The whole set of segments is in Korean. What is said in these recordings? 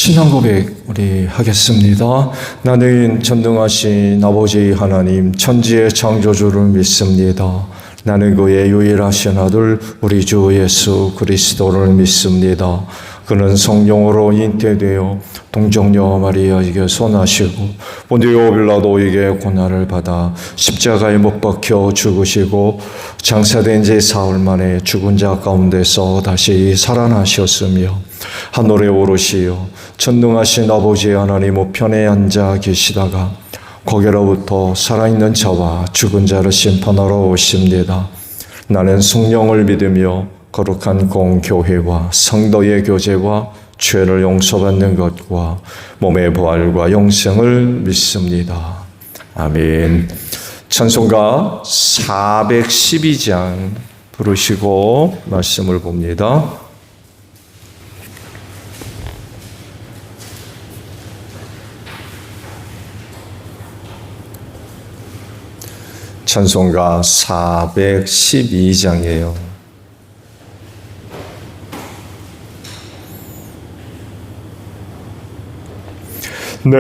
신앙 고백 우리 하겠습니다. 나는 전능하신 아버지 하나님 천지의 창조주를 믿습니다. 나는 그의 유일하신 아들 우리 주 예수 그리스도를 믿습니다. 그는 성령으로 잉태되어 동정녀 마리아에게 소나시고 본디오 빌라도에게 고난을 받아 십자가에 못 박혀 죽으시고 장사된 지 사흘 만에 죽은 자 가운데서 다시 살아나셨으며 하늘에 오르시어 전능하신 아버지 하나님 우편에 앉아 계시다가 거기로부터 살아있는 자와 죽은 자를 심판하러 오십니다. 나는 성령을 믿으며 거룩한 공교회와 성도의 교제와 죄를 용서받는 것과 몸의 부활과 영생을 믿습니다. 아멘. 찬송가 412장 부르시고 말씀을 봅니다. 찬송가 412장이에요. 내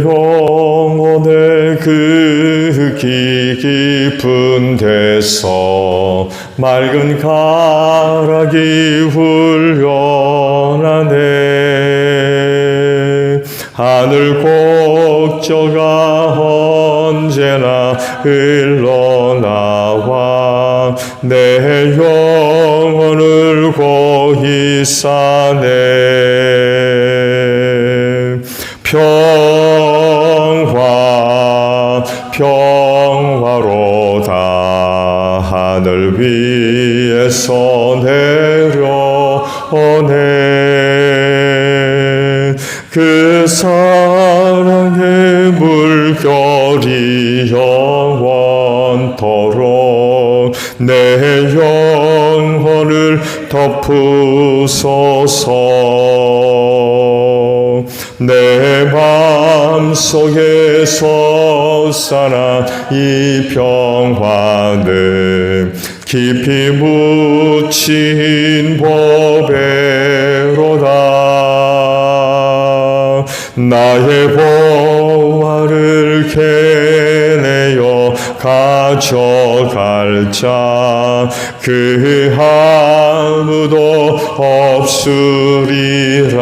영혼의 그 깊은 데서 맑은 가락이 훈련하네. 하늘 꼭저가 언제나 흘러나와 내 영혼을 고이 싸네. 평화로다 하늘 위에서 내려오네. 그 사랑의 물결이 영원토록 내 영혼을 덮으소서. 내 마음속에 솟아난 이 평화는 깊이 묻힌 보배로다. 나의 보화를 캐내어 가져갈 자 그 아무도 없으리라.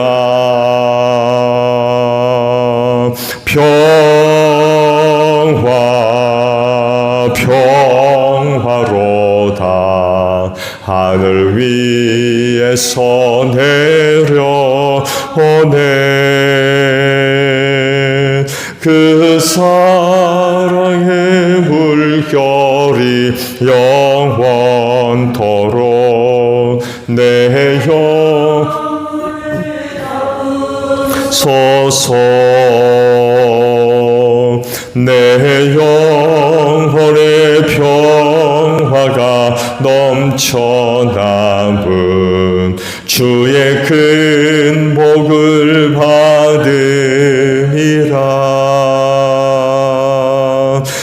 평화로다 하늘 위에서 내려오네. 그 사랑의 물결이 영원토록 내 소서. 내 영혼의 평화가 넘쳐남은 주의 큰 복을 받음이라.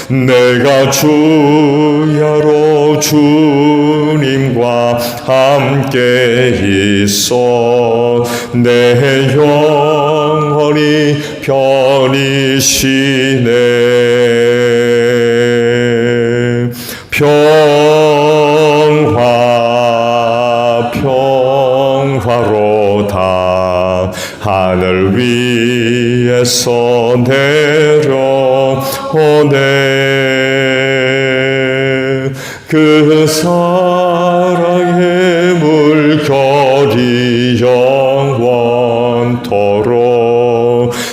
내가 주야로 주님과 함께 있어 내 영혼이 편히 쉬네. 평화로다 하늘 위에서 내려오네. 그 사랑의 물결이 영원토록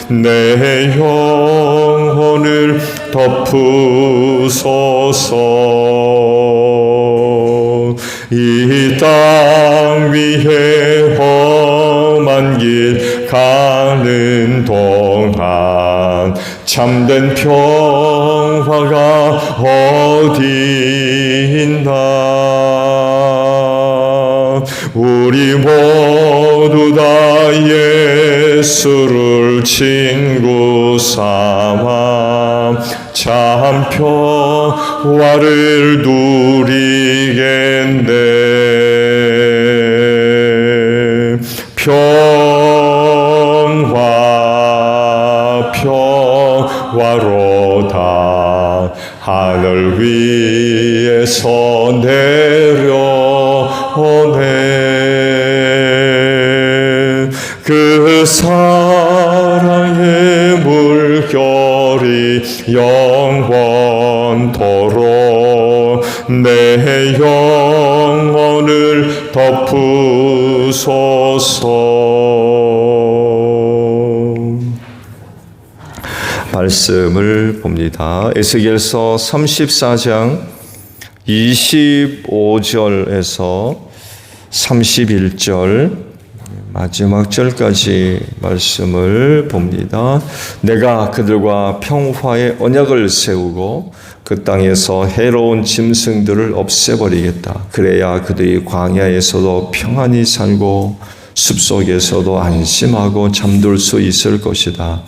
내 영혼을 덮으소서. 이 땅 위에 험한 길 가는 동안 참된 평화가 어디 있나. 우리 모두 다 예수를 친구 삼아 참 평화를 누리겠네. 평화 땅에서 내려오네. 그 사랑의 물결이 영원토록 내 영혼을 덮으소서. 말씀을 봅니다. 에스겔서 34장 25절에서 31절 마지막 절까지 말씀을 봅니다. 내가 그들과 평화의 언약을 세우고 그 땅에서 해로운 짐승들을 없애버리겠다. 그래야 그들이 광야에서도 평안히 살고 숲속에서도 안심하고 잠들 수 있을 것이다.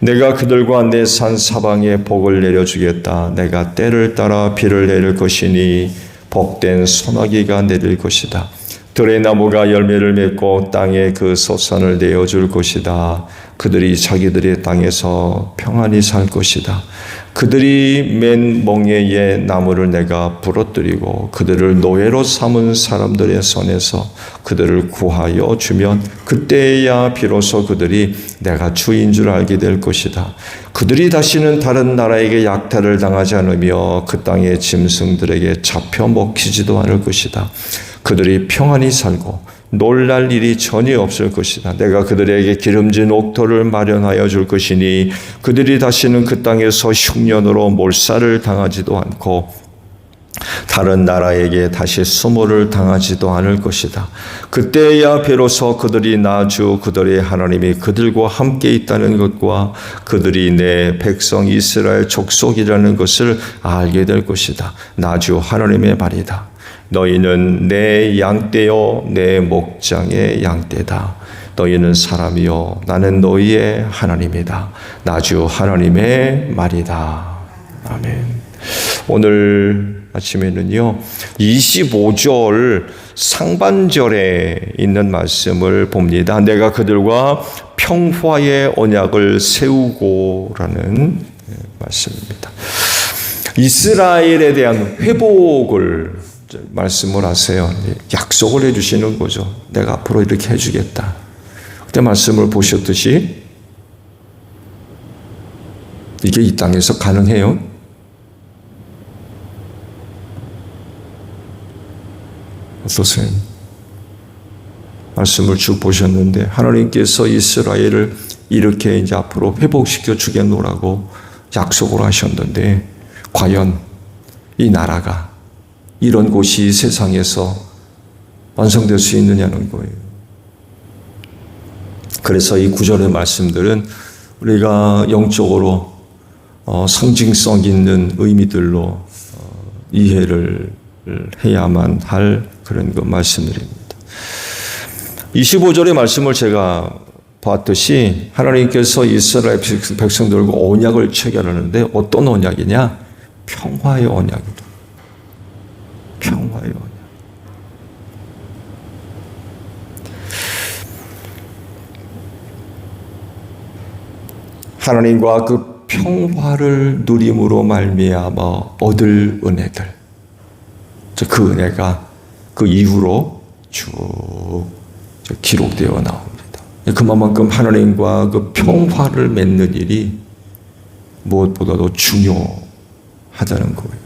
내가 그들과 내 산 사방에 복을 내려주겠다. 내가 때를 따라 비를 내릴 것이니 복된 소나기가 내릴 것이다. 들의 나무가 열매를 맺고 땅에 그 소산을 내어줄 것이다. 그들이 자기들의 땅에서 평안히 살 것이다. 그들이 맨 멍에의 나무를 내가 부러뜨리고 그들을 노예로 삼은 사람들의 손에서 그들을 구하여 주면 그때야 비로소 그들이 내가 주인 줄 알게 될 것이다. 그들이 다시는 다른 나라에게 약탈을 당하지 않으며 그 땅의 짐승들에게 잡혀 먹히지도 않을 것이다. 그들이 평안히 살고 놀랄 일이 전혀 없을 것이다. 내가 그들에게 기름진 옥토를 마련하여 줄 것이니 그들이 다시는 그 땅에서 흉년으로 몰살을 당하지도 않고 다른 나라에게 다시 수모를 당하지도 않을 것이다. 그때야 비로소 그들이 나주 그들의 하나님이 그들과 함께 있다는 것과 그들이 내 백성 이스라엘 족속이라는 것을 알게 될 것이다. 나주 하나님의 말이다. 너희는 내 양떼요 내 목장의 양떼다. 너희는 사람이요 나는 너희의 하나님이다. 나주 하나님의 말이다. 아멘. 오늘 아침에는요 25절 상반절에 있는 말씀을 봅니다. 내가 그들과 평화의 언약을 세우고라는 말씀입니다. 이스라엘에 대한 회복을 말씀을 하세요. 약속을 해주시는 거죠. 내가 앞으로 이렇게 해주겠다. 그때 말씀을 보셨듯이 이게 이 땅에서 가능해요? 어떠세요? 말씀을 쭉 보셨는데 하나님께서 이스라엘을 이렇게 이제 앞으로 회복시켜 주겠노라고 약속을 하셨는데 과연 이 나라가 이런 곳이 세상에서 완성될 수 있느냐는 거예요. 그래서 이 구절의 말씀들은 우리가 영적으로 상징성 있는 의미들로 이해를 해야만 할 그런 그 말씀들입니다. 25절의 말씀을 제가 봤듯이 하나님께서 이스라엘 백성들과 언약을 체결하는데 어떤 언약이냐? 평화의 언약이다. 평화의 언약. 하나님과 그 평화를 누림으로 말미암아 얻을 은혜들. 그 은혜가 그 이후로 쭉 기록되어 나옵니다. 그만큼 하나님과 그 평화를 맺는 일이 무엇보다도 중요하다는 거예요.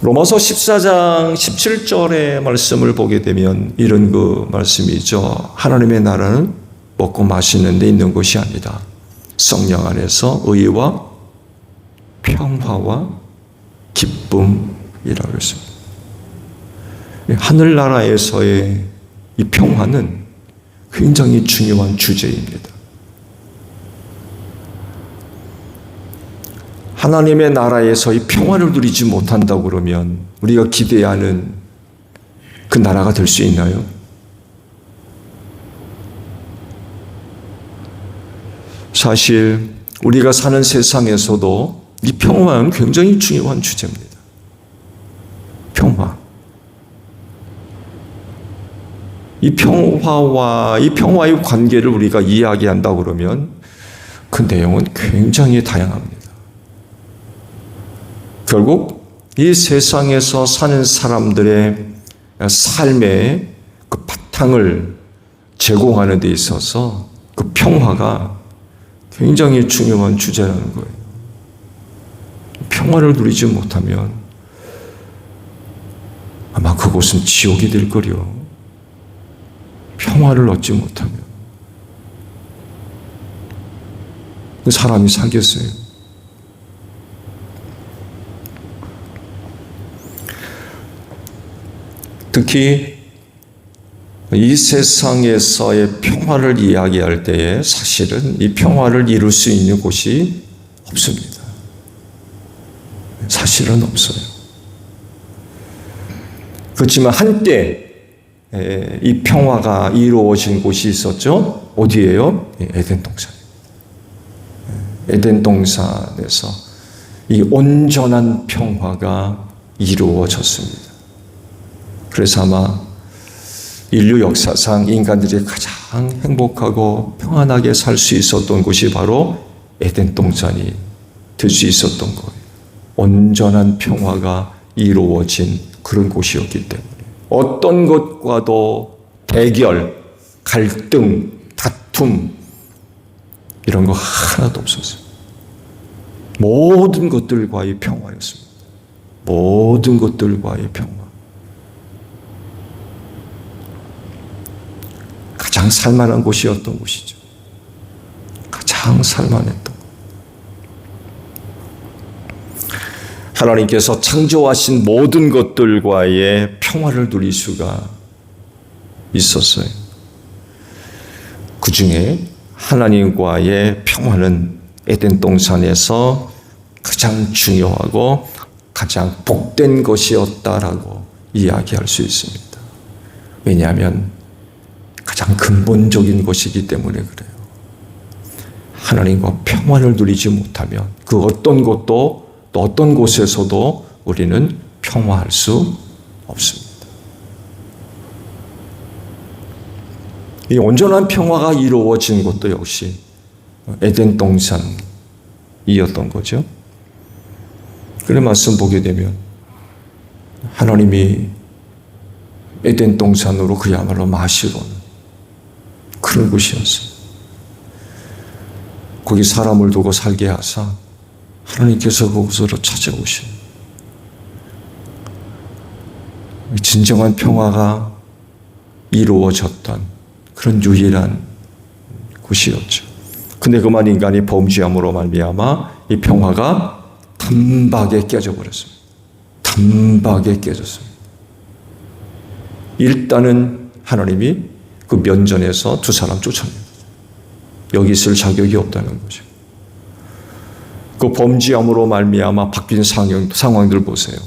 로마서 14장 17절의 말씀을 보게 되면 이런 그 말씀이죠. 하나님의 나라는 먹고 마시는 데 있는 것이 아니다. 성령 안에서 의와 평화와 기쁨이라고 했습니다. 하늘나라에서의 이 평화는 굉장히 중요한 주제입니다. 하나님의 나라에서 이 평화를 누리지 못한다고 그러면 우리가 기대하는 그 나라가 될 수 있나요? 사실 우리가 사는 세상에서도 이 평화는 굉장히 중요한 주제입니다. 평화. 이 평화와 이 평화의 관계를 우리가 이야기한다고 그러면 그 내용은 굉장히 다양합니다. 결국 이 세상에서 사는 사람들의 삶의 그 바탕을 제공하는 데 있어서 그 평화가 굉장히 중요한 주제라는 거예요. 평화를 누리지 못하면 아마 그곳은 지옥이 될 거려. 평화를 얻지 못하면 그 사람이 살겠어요. 특히 이 세상에서의 평화를 이야기할 때에 사실은 이 평화를 이룰 수 있는 곳이 없습니다. 사실은 없어요. 그렇지만 한때 이 평화가 이루어진 곳이 있었죠. 어디예요? 에덴 동산. 에덴 동산에서 이 온전한 평화가 이루어졌습니다. 그래서 아마 인류 역사상 인간들이 가장 행복하고 평안하게 살 수 있었던 곳이 바로 에덴 동산이 될 수 있었던 거예요. 온전한 평화가 이루어진 그런 곳이었기 때문에 어떤 것과도 대결, 갈등, 다툼 이런 거 하나도 없었어요. 모든 것들과의 평화였습니다. 모든 것들과의 평화. 가장 살만한 곳이었던 곳이죠. 가장 살만했던 곳. 하나님께서 창조하신 모든 것들과의 평화를 누릴 수가 있었어요. 그 중에 하나님과의 평화는 에덴 동산에서 가장 중요하고 가장 복된 것이었다라고 이야기할 수 있습니다. 왜냐하면 가장 근본적인 것이기 때문에 그래요. 하나님과 평화를 누리지 못하면 그 어떤 것도 또 어떤 곳에서도 우리는 평화할 수 없습니다. 이 온전한 평화가 이루어진 것도 역시 에덴 동산이었던 거죠. 그런 말씀 보게 되면 하나님이 에덴 동산으로 그야말로 마시러 오는 그런 곳이었어요. 거기 사람을 두고 살게 하사 하나님께서 그곳으로 찾아오신 진정한 평화가 이루어졌던 그런 유일한 곳이었죠. 근데 그만 인간이 범죄함으로 말미암아 이 평화가 단박에 깨져버렸습니다. 단박에 깨졌습니다. 일단은 하나님이 그 면전에서 두 사람 쫓아냅니다. 여기 있을 자격이 없다는 거죠. 그 범죄함으로 말미암아 바뀐 상황들 보세요.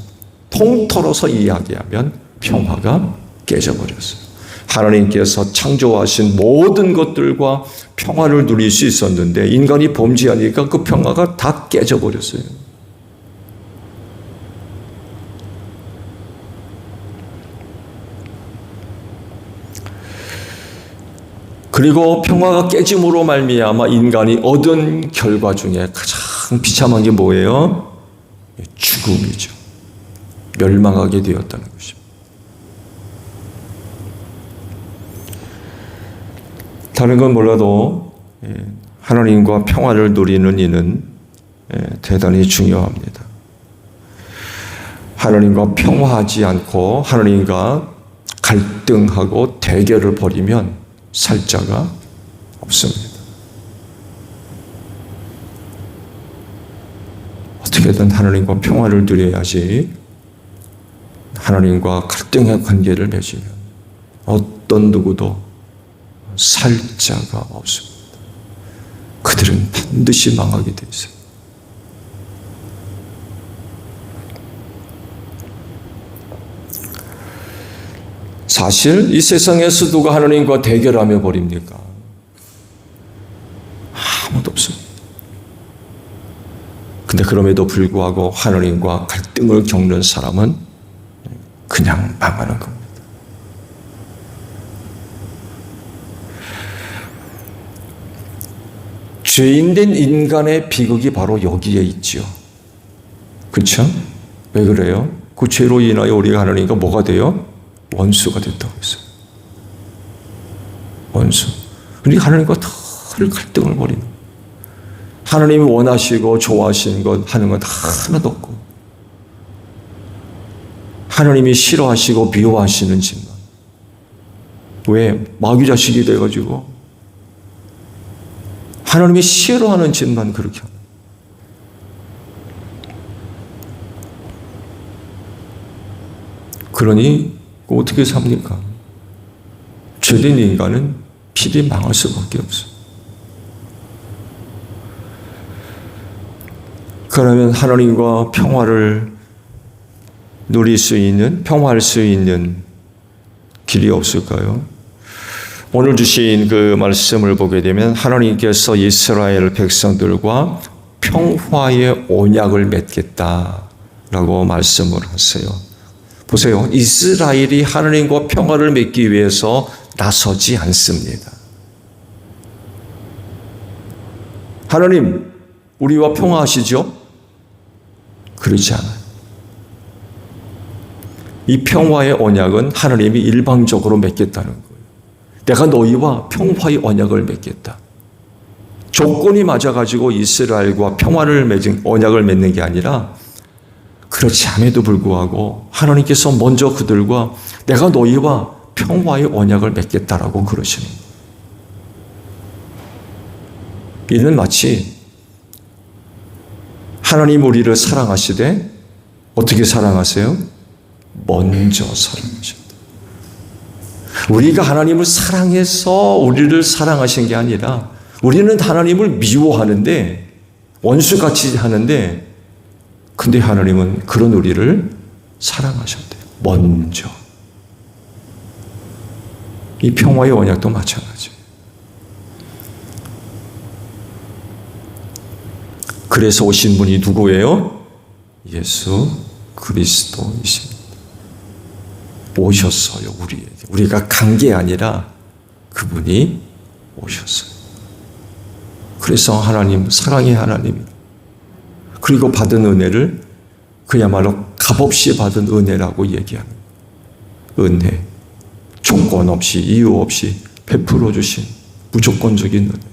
통틀어서 이야기하면 평화가 깨져버렸어요. 하나님께서 창조하신 모든 것들과 평화를 누릴 수 있었는데 인간이 범죄하니까 그 평화가 다 깨져버렸어요. 그리고 평화가 깨짐으로 말미암아 인간이 얻은 결과 중에 가장 비참한 게 뭐예요? 죽음이죠. 멸망하게 되었다는 것입니다. 다른 건 몰라도 하나님과 평화를 누리는 이는 대단히 중요합니다. 하나님과 평화하지 않고 하나님과 갈등하고 대결을 벌이면 살 자가 없습니다. 어떻게든 하나님과 평화를 누려야지 하나님과 갈등의 관계를 맺으면 어떤 누구도 살 자가 없습니다. 그들은 반드시 망하게 되어 있어요. 사실 이 세상에서 누가 하나님과 대결하며 버립니까? 아무도 없습니다. 근데 그럼에도 불구하고 하나님과 갈등을 겪는 사람은 그냥 망하는 겁니다. 죄인된 인간의 비극이 바로 여기에 있지요. 그렇죠? 왜 그래요? 그 죄로 인하여 우리가 하나님과 뭐가 돼요? 원수가 됐다고 했어요. 원수. 우리 하나님과 늘 갈등을 벌이는. 하나님이 원하시고 좋아하시는 것 하는 건 하나도 없고, 하나님이 싫어하시고 미워하시는 짓만. 왜? 마귀 자식이 돼가지고 하나님이 싫어하는 짓만 그렇게 하는. 그러니 어떻게 삽니까? 죄된 인간은 필히 망할 수밖에 없어요. 그러면 하나님과 평화를 누릴 수 있는, 평화할 수 있는 길이 없을까요? 오늘 주신 그 말씀을 보게 되면 하나님께서 이스라엘 백성들과 평화의 언약을 맺겠다라고 말씀을 하세요. 보세요. 이스라엘이 하나님과 평화를 맺기 위해서 나서지 않습니다. 하나님, 우리와 평화하시죠? 그렇지 않아요. 이 평화의 언약은 하나님이 일방적으로 맺겠다는 거예요. 내가 너희와 평화의 언약을 맺겠다. 조건이 맞아가지고 이스라엘과 평화를 맺은 언약을 맺는 게 아니라, 그렇지 않음에도 불구하고 하나님께서 먼저 그들과 내가 너희와 평화의 언약을 맺겠다라고 그러시는 거예요. 이는 마치 하나님 우리를 사랑하시되 어떻게 사랑하세요? 먼저 사랑하셨다. 우리가 하나님을 사랑해서 우리를 사랑하신 게 아니라, 우리는 하나님을 미워하는데, 원수같이 하는데, 근데 하나님은 그런 우리를 사랑하셨대요. 먼저. 이 평화의 언약도 마찬가지예요. 그래서 오신 분이 누구예요? 예수 그리스도이십니다. 오셨어요, 우리에게. 우리가 간 게 아니라 그분이 오셨어요. 그래서 하나님, 사랑의 하나님, 그리고 받은 은혜를 그야말로 값없이 받은 은혜라고 얘기하는 은혜. 조건 없이, 이유 없이 베풀어 주신 무조건적인 은혜.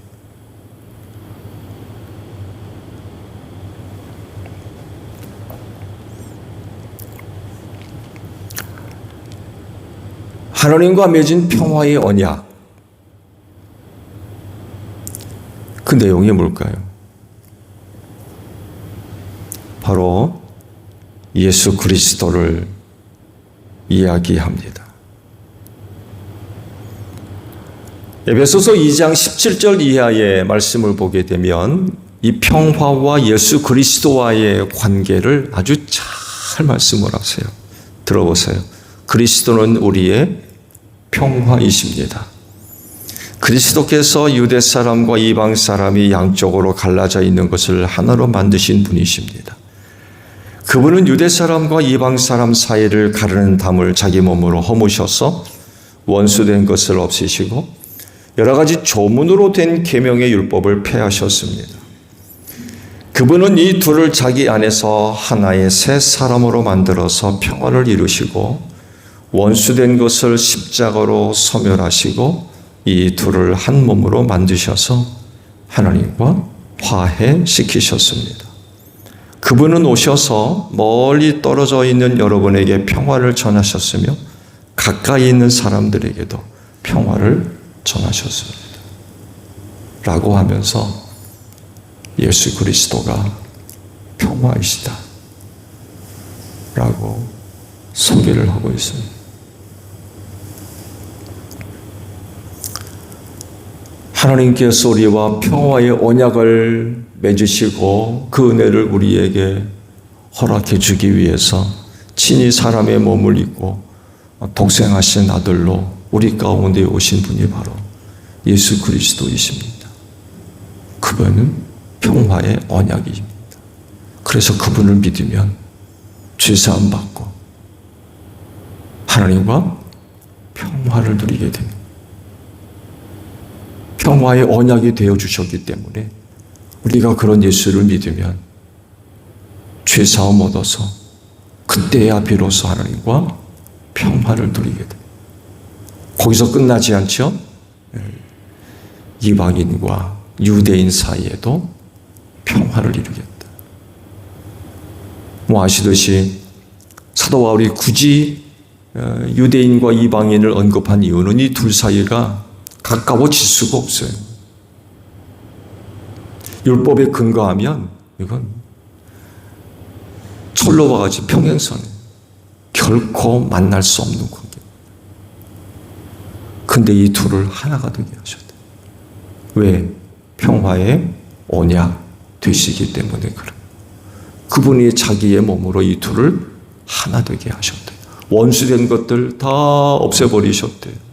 하나님과 맺은 평화의 언약. 그 내용이 뭘까요? 바로 예수 그리스도를 이야기합니다. 에베소서 2장 17절 이하의 말씀을 보게 되면 이 평화와 예수 그리스도와의 관계를 아주 잘 말씀을 하세요. 들어보세요. 그리스도는 우리의 평화이십니다. 그리스도께서 유대 사람과 이방 사람이 양쪽으로 갈라져 있는 것을 하나로 만드신 분이십니다. 그분은 유대 사람과 이방 사람 사이를 가르는 담을 자기 몸으로 허무셔서 원수된 것을 없애시고 여러 가지 조문으로 된 계명의 율법을 폐하셨습니다. 그분은 이 둘을 자기 안에서 하나의 새 사람으로 만들어서 평화를 이루시고 원수된 것을 십자가로 소멸하시고 이 둘을 한 몸으로 만드셔서 하나님과 화해시키셨습니다. 그분은 오셔서 멀리 떨어져 있는 여러분에게 평화를 전하셨으며 가까이 있는 사람들에게도 평화를 전하셨습니다. 라고 하면서 예수 그리스도가 평화이시다 라고 소개를 하고 있습니다. 하나님께서 우리와 평화의 언약을 맺으시고 그 은혜를 우리에게 허락해 주기 위해서 친히 사람의 몸을 입고 독생하신 아들로 우리 가운데 오신 분이 바로 예수 그리스도이십니다. 그분은 평화의 언약입니다. 그래서 그분을 믿으면 죄사함 받고 하나님과 평화를 누리게 됩니다. 평화의 언약이 되어 주셨기 때문에 우리가 그런 예수를 믿으면 죄사함 얻어서 그때야 비로소 하나님과 평화를 누리게 돼. 거기서 끝나지 않죠? 이방인과 유대인 사이에도 평화를 이루겠다. 아시듯이 사도 바울이 굳이 유대인과 이방인을 언급한 이유는 이 둘 사이가 가까워질 수가 없어요. 율법에 근거하면 이건 철로와 같이 평행선에 결코 만날 수 없는 관계. 근데 이 둘을 하나가 되게 하셨대요. 왜? 평화의 언약 되시기 때문에 그래요. 그분이 자기의 몸으로 이 둘을 하나 되게 하셨대요. 원수된 것들 다 없애버리셨대요.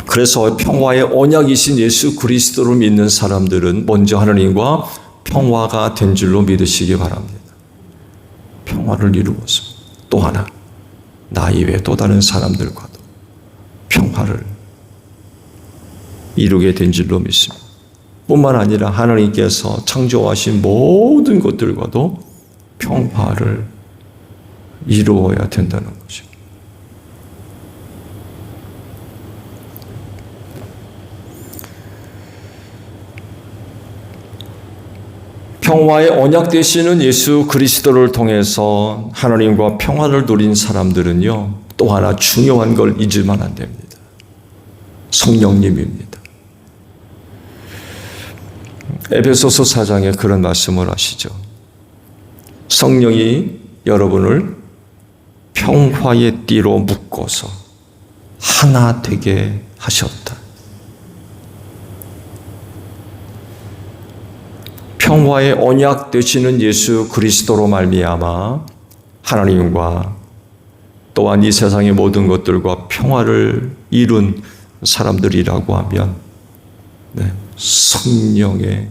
그래서 평화의 언약이신 예수 그리스도를 믿는 사람들은 먼저 하나님과 평화가 된 줄로 믿으시기 바랍니다. 평화를 이루었습니다. 또 하나, 나 이외 또 다른 사람들과도 평화를 이루게 된 줄로 믿습니다. 뿐만 아니라 하나님께서 창조하신 모든 것들과도 평화를 이루어야 된다는 것입니다. 평화의 언약 되시는 예수 그리스도를 통해서 하나님과 평화를 누린 사람들은요, 또 하나 중요한 걸 잊으면 안 됩니다. 성령님입니다. 에베소서 4장에 그런 말씀을 하시죠. 성령이 여러분을 평화의 띠로 묶어서 하나 되게 하셨다. 평화의 언약 되시는 예수 그리스도로 말미암아 하나님과 또한 이 세상의 모든 것들과 평화를 이룬 사람들이라고 하면 성령의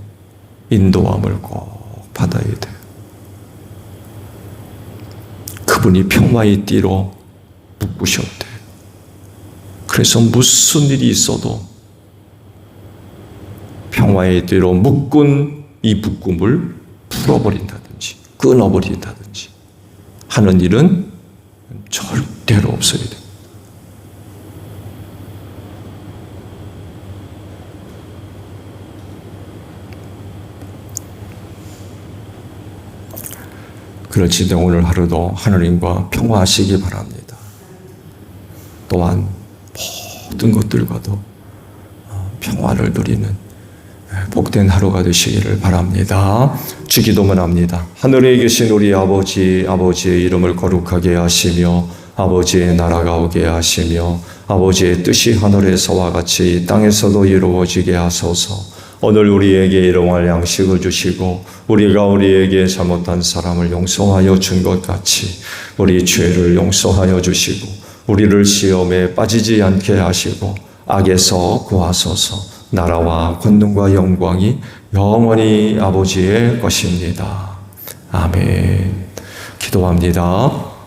인도함을 꼭 받아야 돼요. 그분이 평화의 띠로 묶으셨대요. 그래서 무슨 일이 있어도 평화의 띠로 묶은 이 묶음을 풀어버린다든지 끊어버린다든지 하는 일은 절대로 없어야 됩니다. 그렇지, 오늘 하루도 하나님과 평화하시기 바랍니다. 또한 모든 것들과도 평화를 누리는 복된 하루가 되시기를 바랍니다. 주기도만 합니다. 하늘에 계신 우리 아버지, 아버지의 이름을 거룩하게 하시며 아버지의 나라가 오게 하시며 아버지의 뜻이 하늘에서와 같이 땅에서도 이루어지게 하소서. 오늘 우리에게 일용할 양식을 주시고 우리가 우리에게 잘못한 사람을 용서하여 준 것 같이 우리 죄를 용서하여 주시고 우리를 시험에 빠지지 않게 하시고 악에서 구하소서. 나라와 권능과 영광이 영원히 아버지의 것입니다. 아멘. 기도합니다.